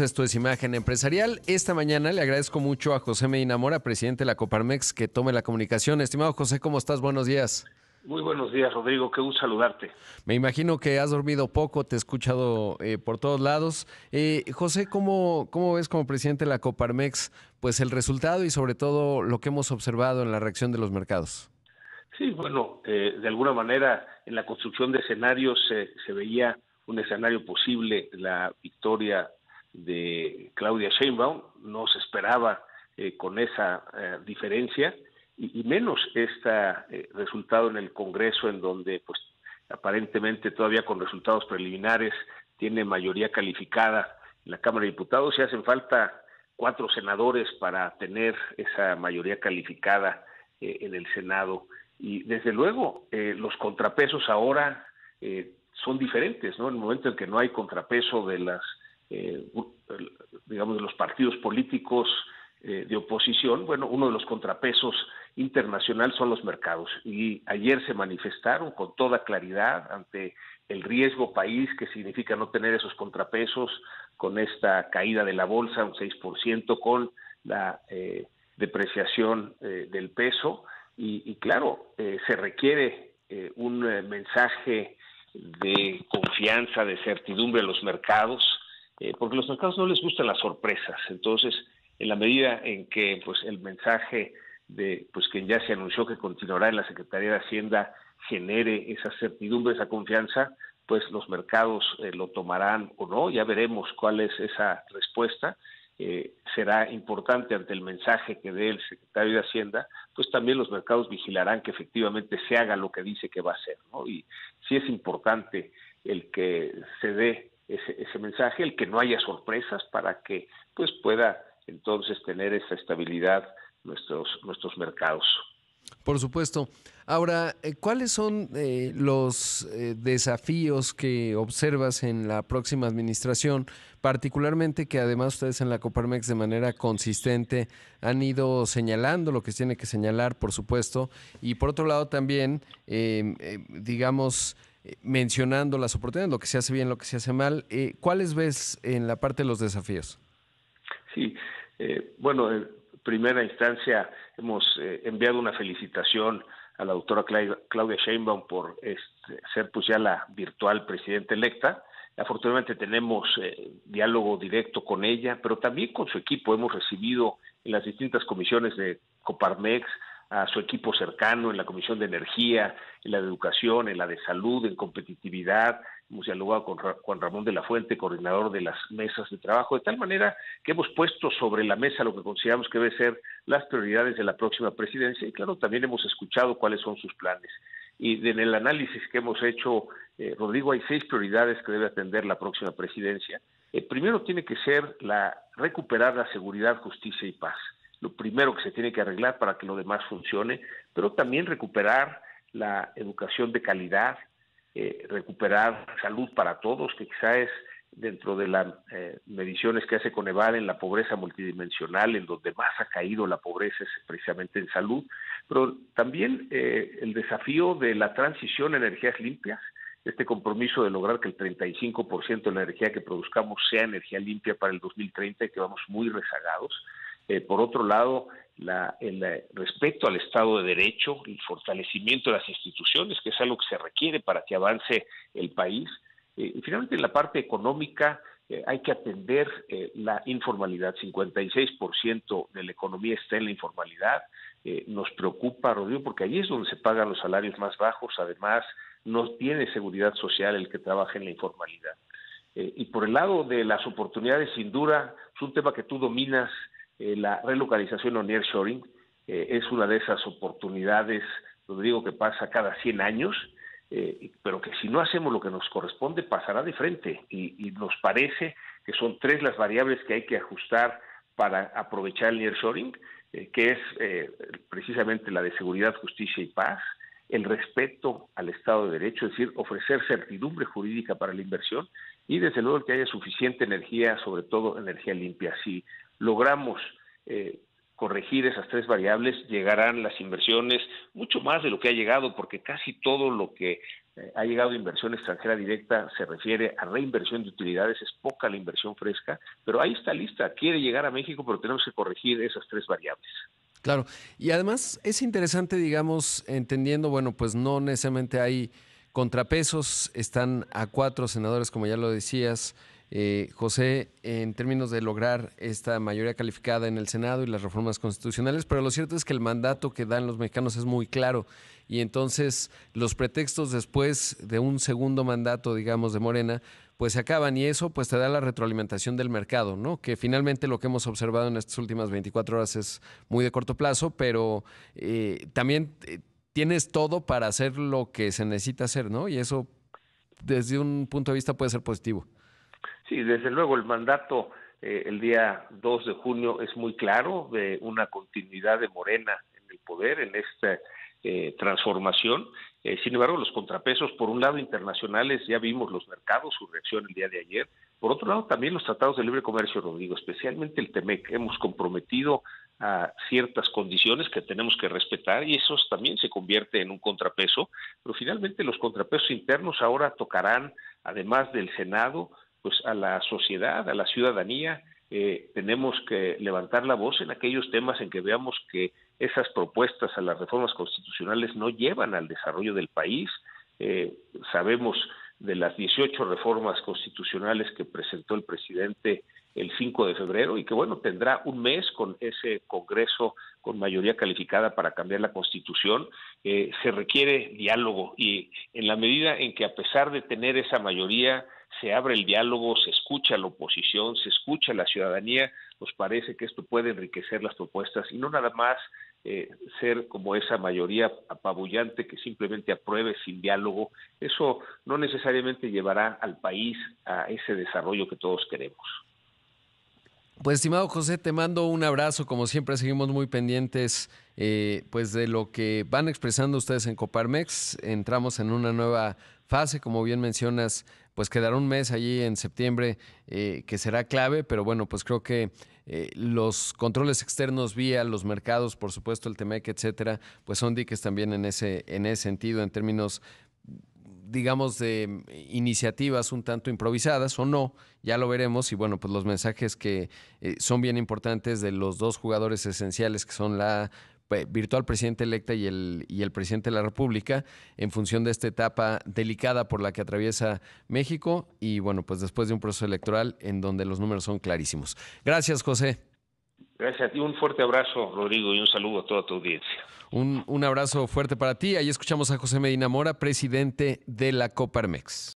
Esto es Imagen Empresarial. Esta mañana le agradezco mucho a José Medina Mora, presidente de la Coparmex, que tome la comunicación. Estimado José, ¿cómo estás? Buenos días. Muy buenos días, Rodrigo. Qué gusto saludarte. Me imagino que has dormido poco, te he escuchado por todos lados. José, ¿cómo ves como presidente de la Coparmex pues el resultado y sobre todo lo que hemos observado en la reacción de los mercados? Sí, bueno, de alguna manera en la construcción de escenarios se veía un escenario posible, la victoria de Claudia Sheinbaum. No se esperaba con esa diferencia y menos este resultado en el Congreso, en donde pues aparentemente todavía con resultados preliminares tiene mayoría calificada en la Cámara de Diputados y hacen falta 4 senadores para tener esa mayoría calificada en el Senado. Y desde luego los contrapesos ahora son diferentes, ¿no? En el momento en que no hay contrapeso de las, digamos, de los partidos políticos de oposición, bueno, uno de los contrapesos internacional son los mercados. Y ayer se manifestaron con toda claridad ante el riesgo país que significa no tener esos contrapesos, con esta caída de la bolsa, un 6%, con la depreciación del peso. Y claro, se requiere un mensaje de confianza, de certidumbre a los mercados, porque a los mercados no les gustan las sorpresas. Entonces, en la medida en que pues el mensaje de pues quien ya se anunció que continuará en la Secretaría de Hacienda genere esa certidumbre, esa confianza, pues los mercados lo tomarán o no. Ya veremos cuál es esa respuesta. Será importante ante el mensaje que dé el secretario de Hacienda, pues también los mercados vigilarán que efectivamente se haga lo que dice que va a hacer, ¿no? Y sí es importante el que se dé ese mensaje, el que no haya sorpresas para que pues pueda entonces tener esa estabilidad nuestros mercados. Por supuesto. Ahora, ¿cuáles son los desafíos que observas en la próxima administración? Particularmente que además ustedes en la Coparmex de manera consistente han ido señalando lo que se tiene que señalar, por supuesto, y por otro lado también, digamos, mencionando las oportunidades, lo que se hace bien, lo que se hace mal. ¿Cuáles ves en la parte de los desafíos? Sí, bueno, en primera instancia hemos enviado una felicitación a la doctora Claudia Sheinbaum por ser pues ya la virtual presidenta electa. Afortunadamente tenemos diálogo directo con ella, pero también con su equipo. Hemos recibido en las distintas comisiones de Coparmex a su equipo cercano en la Comisión de Energía, en la de Educación, en la de Salud, en Competitividad. Hemos dialogado con Juan Ramón de la Fuente, coordinador de las mesas de trabajo, de tal manera que hemos puesto sobre la mesa lo que consideramos que deben ser las prioridades de la próxima presidencia y claro, también hemos escuchado cuáles son sus planes. Y en el análisis que hemos hecho, Rodrigo, hay 6 prioridades que debe atender la próxima presidencia. Primero tiene que ser recuperar la seguridad, justicia y paz. Lo primero que se tiene que arreglar para que lo demás funcione, pero también recuperar la educación de calidad, recuperar salud para todos, que quizá es dentro de las mediciones que hace Coneval en la pobreza multidimensional, en donde más ha caído la pobreza es precisamente en salud, pero también el desafío de la transición a energías limpias, este compromiso de lograr que el 35% de la energía que produzcamos sea energía limpia para el 2030 y que vamos muy rezagados. Por otro lado, el respeto al Estado de Derecho, el fortalecimiento de las instituciones, que es algo que se requiere para que avance el país. Y finalmente, en la parte económica, hay que atender la informalidad. 56% de la economía está en la informalidad. Nos preocupa, Rodrigo, porque allí es donde se pagan los salarios más bajos. Además, no tiene seguridad social el que trabaja en la informalidad. Y por el lado de las oportunidades, sin duda, es un tema que tú dominas. La relocalización o nearshoring es una de esas oportunidades, Rodrigo, que pasa cada 100 años, pero que si no hacemos lo que nos corresponde pasará de frente y nos parece que son 3 las variables que hay que ajustar para aprovechar el nearshoring, que es precisamente la de seguridad, justicia y paz, el respeto al Estado de Derecho, es decir, ofrecer certidumbre jurídica para la inversión y desde luego que haya suficiente energía, sobre todo energía limpia. Si logramos corregir esas 3 variables, llegarán las inversiones mucho más de lo que ha llegado, porque casi todo lo que ha llegado inversión extranjera directa, se refiere a reinversión de utilidades, es poca la inversión fresca, pero ahí está lista, quiere llegar a México, pero tenemos que corregir esas tres variables. Claro, y además es interesante, digamos, entendiendo, bueno, pues no necesariamente hay contrapesos, están a 4 senadores, como ya lo decías, José, en términos de lograr esta mayoría calificada en el Senado y las reformas constitucionales, pero lo cierto es que el mandato que dan los mexicanos es muy claro y entonces los pretextos después de un segundo mandato, digamos, de Morena, pues se acaban y eso pues te da la retroalimentación del mercado, ¿no? Que finalmente lo que hemos observado en estas últimas 24 horas es muy de corto plazo, pero también tienes todo para hacer lo que se necesita hacer, ¿no? Y eso desde un punto de vista puede ser positivo. Sí, desde luego el mandato el día 2 de junio es muy claro de una continuidad de Morena en el poder, en esta transformación. Sin embargo, los contrapesos, por un lado internacionales, ya vimos los mercados, su reacción el día de ayer. Por otro lado, también los tratados de libre comercio, Rodrigo, especialmente el TEMEC. Hemos comprometido a ciertas condiciones que tenemos que respetar y eso también se convierte en un contrapeso, pero finalmente los contrapesos internos ahora tocarán, además del Senado, pues a la sociedad, a la ciudadanía. Tenemos que levantar la voz en aquellos temas en que veamos que esas propuestas a las reformas constitucionales no llevan al desarrollo del país. Sabemos de las 18 reformas constitucionales que presentó el presidente el 5 de febrero y que, bueno, tendrá un mes con ese Congreso con mayoría calificada para cambiar la Constitución. Se requiere diálogo y en la medida en que, a pesar de tener esa mayoría, se abre el diálogo, se escucha a la oposición, se escucha a la ciudadanía, nos parece que esto puede enriquecer las propuestas y no nada más ser como esa mayoría apabullante que simplemente apruebe sin diálogo. Eso no necesariamente llevará al país a ese desarrollo que todos queremos. Pues, estimado José, te mando un abrazo. Como siempre, seguimos muy pendientes pues de lo que van expresando ustedes en Coparmex. Entramos en una nueva fase, como bien mencionas, pues quedará un mes allí en septiembre que será clave, pero bueno, pues creo que los controles externos vía los mercados, por supuesto el TEMEC, etcétera, pues son diques también en ese sentido, en términos digamos, de iniciativas un tanto improvisadas o no, ya lo veremos. Y bueno, pues los mensajes que son bien importantes de los dos jugadores esenciales que son la virtual presidenta electa y el presidente de la República en función de esta etapa delicada por la que atraviesa México y bueno, pues después de un proceso electoral en donde los números son clarísimos. Gracias, José. Gracias a ti, un fuerte abrazo, Rodrigo, y un saludo a toda tu audiencia. Un abrazo fuerte para ti. Ahí escuchamos a José Medina Mora, presidente de la Coparmex.